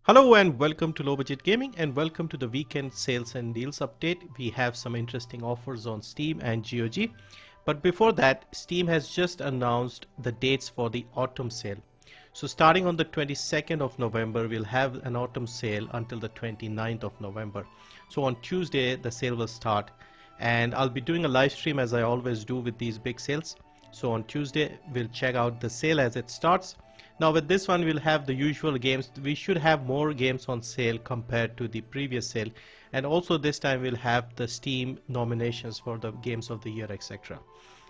Hello and welcome to Low Budget Gaming and welcome to the weekend sales and deals update. We have some interesting offers on Steam and GOG. But before that, Steam has just announced the dates for the autumn sale. So starting on the 22nd of November, we'll have an autumn sale until the 29th of November. So on Tuesday, the sale will start. And I'll be doing a live stream as I always do with these big sales. So on Tuesday, we'll check out the sale as it starts. Now with this one we'll have the usual games. We should have more games on sale compared to the previous sale, and also this time we'll have the Steam nominations for the games of the year, etc.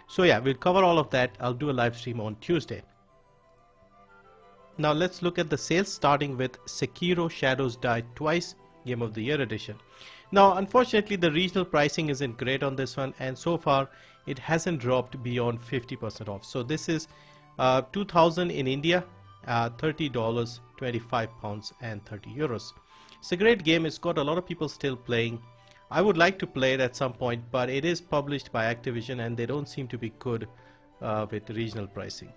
So yeah, we'll cover all of that. I'll do a live stream on Tuesday. Now let's look at the sales, starting with Sekiro Shadows Die Twice Game of the Year edition. Now unfortunately the regional pricing isn't great on this one, and so far it hasn't dropped beyond 50% off. So this is 2000 in India, $30, 25 pounds and 30 euros. It's a great game. It's got a lot of people still playing. I would like to play it at some point, but it is published by Activision and they don't seem to be good with regional pricing.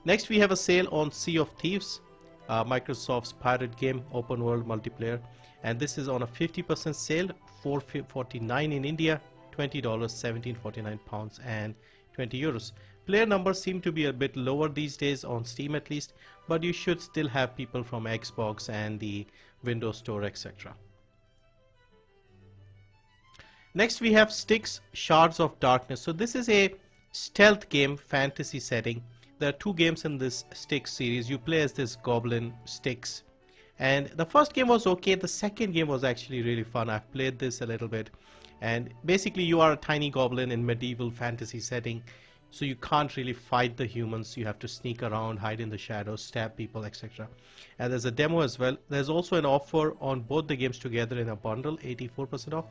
Next we have a sale on Sea of Thieves, Microsoft's pirate game, open world multiplayer, and this is on a 50% sale, $4.49 in India, $20, 17.49 pounds and 20 euros. Player numbers seem to be a bit lower these days on Steam at least, but you should still have people from Xbox and the Windows Store, etc. Next we have Styx Shards of Darkness. So this is a stealth game, fantasy setting. There are two games in this Styx series. You play as this goblin Styx, and the first game was okay. The second game was actually really fun. I've played this a little bit, and basically you are a tiny goblin in medieval fantasy setting, so you can't really fight the humans. You have to sneak around, hide in the shadows, stab people, etc. And there's a demo as well. There's also an offer on both the games together in a bundle, 84% off.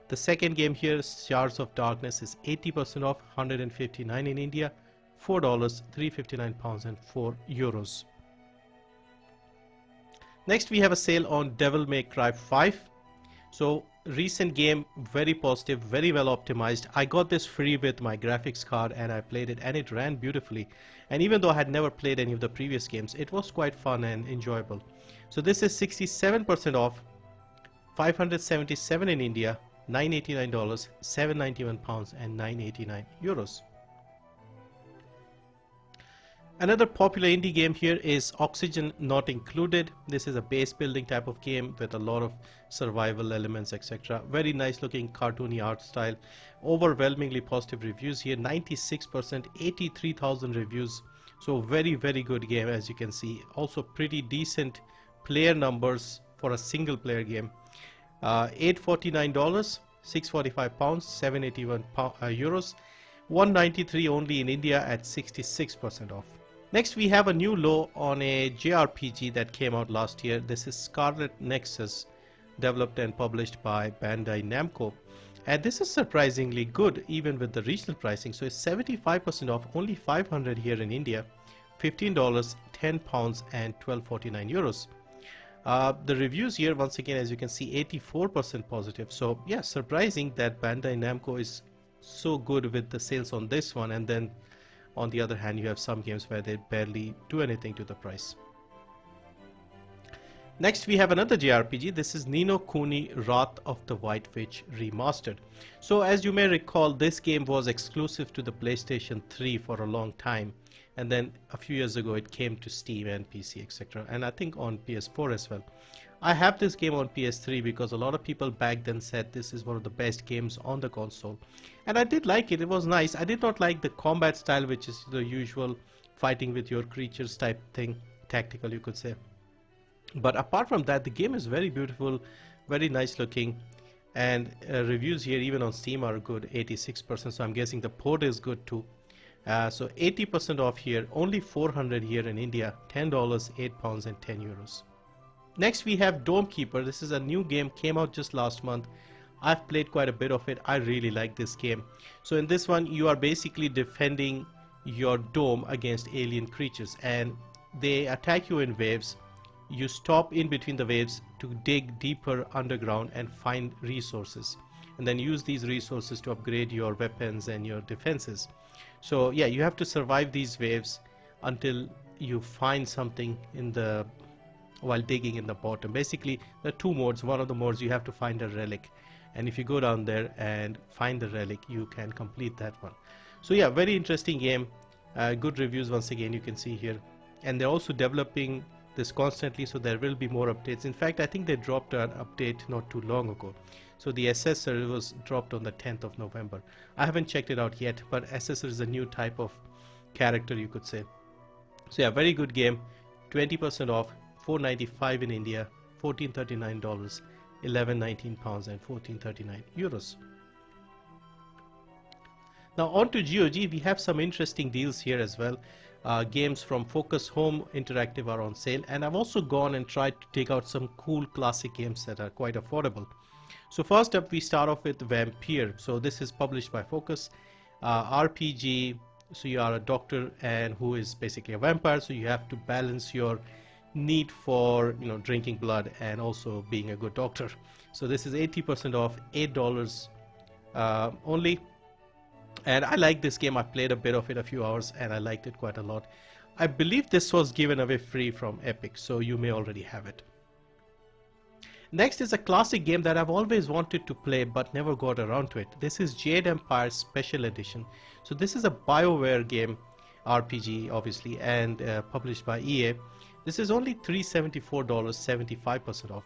The second game here, Shards of Darkness, is 80% off, 159 in India, $4, 359 pounds and 4 euros. Next we have a sale on Devil May Cry 5. So recent game, very positive, very well optimized. I got this free with my graphics card and I played it and it ran beautifully. And even though I had never played any of the previous games, it was quite fun and enjoyable. So this is 67% off, 577 in India, $989, 791 pounds and 989 euros. Another popular indie game here is Oxygen Not Included. This is a base building type of game with a lot of survival elements, etc. Very nice looking cartoony art style. Overwhelmingly positive reviews here, 96%, 83,000 reviews. So very good game, as you can see. Also pretty decent player numbers for a single player game. $849, 645 pounds, 781 euros. 193 only in India at 66% off. Next we have a new low on a JRPG that came out last year. This is Scarlet Nexus, developed and published by Bandai Namco. And this is surprisingly good even with the regional pricing. So it's 75% off, only 500 here in India, $15, 10 pounds and 12.49 euros. The reviews here, once again, as you can see, 84% positive. So yeah, surprising that Bandai Namco is so good with the sales on this one, and then on the other hand you have some games where they barely do anything to the price. Next we have another JRPG. This is Ni no Kuni Wrath of the White Witch Remastered. So as you may recall, this game was exclusive to the PlayStation 3 for a long time, and then a few years ago it came to Steam and PC, etc. and I think on PS4 as well. I have this game on PS3 because a lot of people back then said this is one of the best games on the console, and I did like it. It was nice. I did not like the combat style, which is the usual fighting with your creatures type thing, tactical you could say. But apart from that, the game is very beautiful, very nice looking, and reviews here even on Steam are good, 86%, so I'm guessing the port is good too. So 80% off here, only 400 here in India, $10, 8 pounds and 10 euros. Next we have Dome Keeper. This is a new game, came out just last month. I've played quite a bit of it. I really like this game. So in this one you are basically defending your dome against alien creatures, and they attack you in waves. You stop in between the waves to dig deeper underground and find resources, and then use these resources to upgrade your weapons and your defenses. So yeah, you have to survive these waves until you find something in the while digging in the bottom. Basically, there are two modes. One of the modes you have to find a relic, and if you go down there and find the relic, you can complete that one. So yeah, very interesting game. Good reviews once again, you can see here, and they're also developing this constantly, so there will be more updates. In fact, I think they dropped an update not too long ago. So the assessor was dropped on the 10th of November. I haven't checked it out yet, but assessor is a new type of character, you could say. So yeah, very good game. 20% off, $4.95 in India, $14.39, £11.19 and €14.39. Now on to GOG, we have some interesting deals here as well. Games from Focus Home Interactive are on sale, and I've also gone and tried to take out some cool classic games that are quite affordable. So first up, we start off with Vampire. So this is published by Focus. RPG, so you are a doctor and who is basically a vampire, so you have to balance your need for drinking blood and also being a good doctor. So this is 80% off, $8 only. And I like this game. I played a bit of it, a few hours, and I liked it quite a lot. I believe this was given away free from Epic, so you may already have it. Next is a classic game that I've always wanted to play but never got around to it. This is Jade Empire Special Edition. So this is a BioWare game, RPG obviously, and published by EA. This is only $374, 75% off.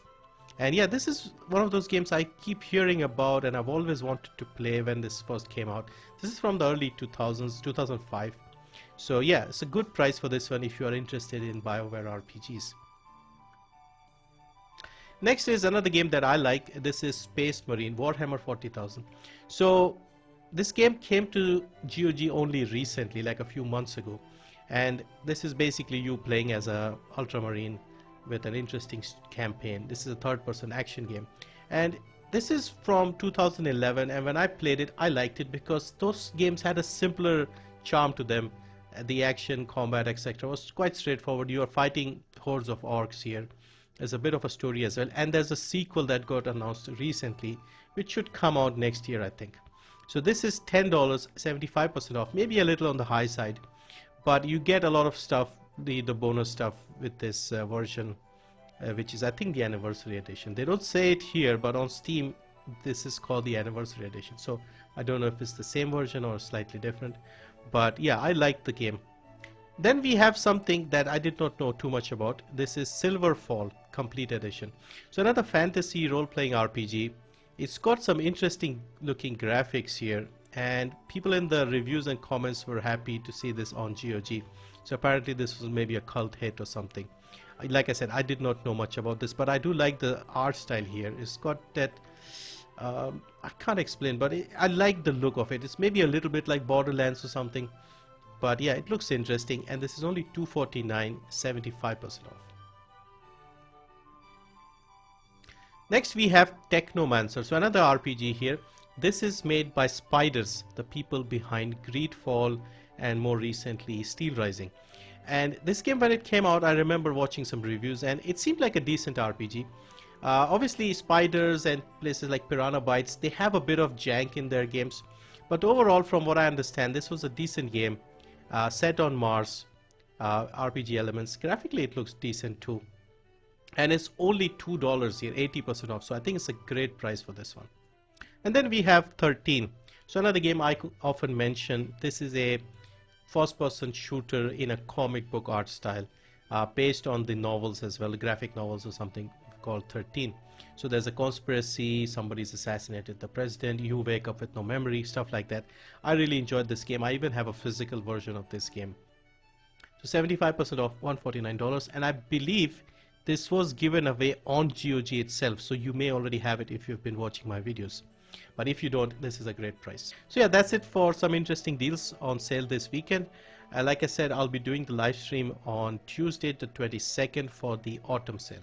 And yeah, this is one of those games I keep hearing about and I've always wanted to play when this first came out. This is from the early 2000s, 2005. So yeah, it's a good price for this one if you are interested in BioWare RPGs. Next is another game that I like. This is Space Marine Warhammer 40,000. So this game came to GOG only recently, like a few months ago. And this is basically you playing as a Ultramarine with an interesting campaign. This is a third-person action game, and this is from 2011, and when I played it I liked it because those games had a simpler charm to them. The action, combat, etc. was quite straightforward. You are fighting hordes of orcs here. There's a bit of a story as well, and there's a sequel that got announced recently which should come out next year, I think. So this is $10, 75% off, maybe a little on the high side, but you get a lot of stuff, the bonus stuff with this version, which is I think the anniversary edition. They don't say it here, but on Steam this is called the anniversary edition, so I don't know if it's the same version or slightly different, but yeah, I like the game. Then we have something that I did not know too much about. This is Silverfall Complete Edition. So another fantasy role-playing RPG. It's got some interesting looking graphics here, and people in the reviews and comments were happy to see this on GOG. So apparently this was maybe a cult hit or something. Like I said, I did not know much about this, but I do like the art style here. It's got that, I can't explain, but I like the look of it. It's maybe a little bit like Borderlands or something, but yeah, it looks interesting, and this is only $249, 75% off. Next we have Technomancer, so another RPG here. This is made by Spiders, the people behind Greedfall and more recently Steel Rising. And this game, when it came out, I remember watching some reviews and it seemed like a decent RPG. Obviously Spiders and places like Piranha Bytes, they have a bit of jank in their games, but overall from what I understand this was a decent game, set on Mars, RPG elements. Graphically it looks decent too, and it's only $2 here, 80% off, so I think it's a great price for this one. And then we have 13. So another game I often mention. This is a first-person shooter in a comic book art style, based on the novels as well, graphic novels or something called 13. So there's a conspiracy, somebody's assassinated the president, you wake up with no memory, stuff like that. I really enjoyed this game. I even have a physical version of this game. So 75% off, $149, and I believe this was given away on GOG itself, so you may already have it if you've been watching my videos. But if you don't, this is a great price. So yeah, that's it for some interesting deals on sale this weekend. Like I said, I'll be doing the live stream on Tuesday the 22nd for the autumn sale.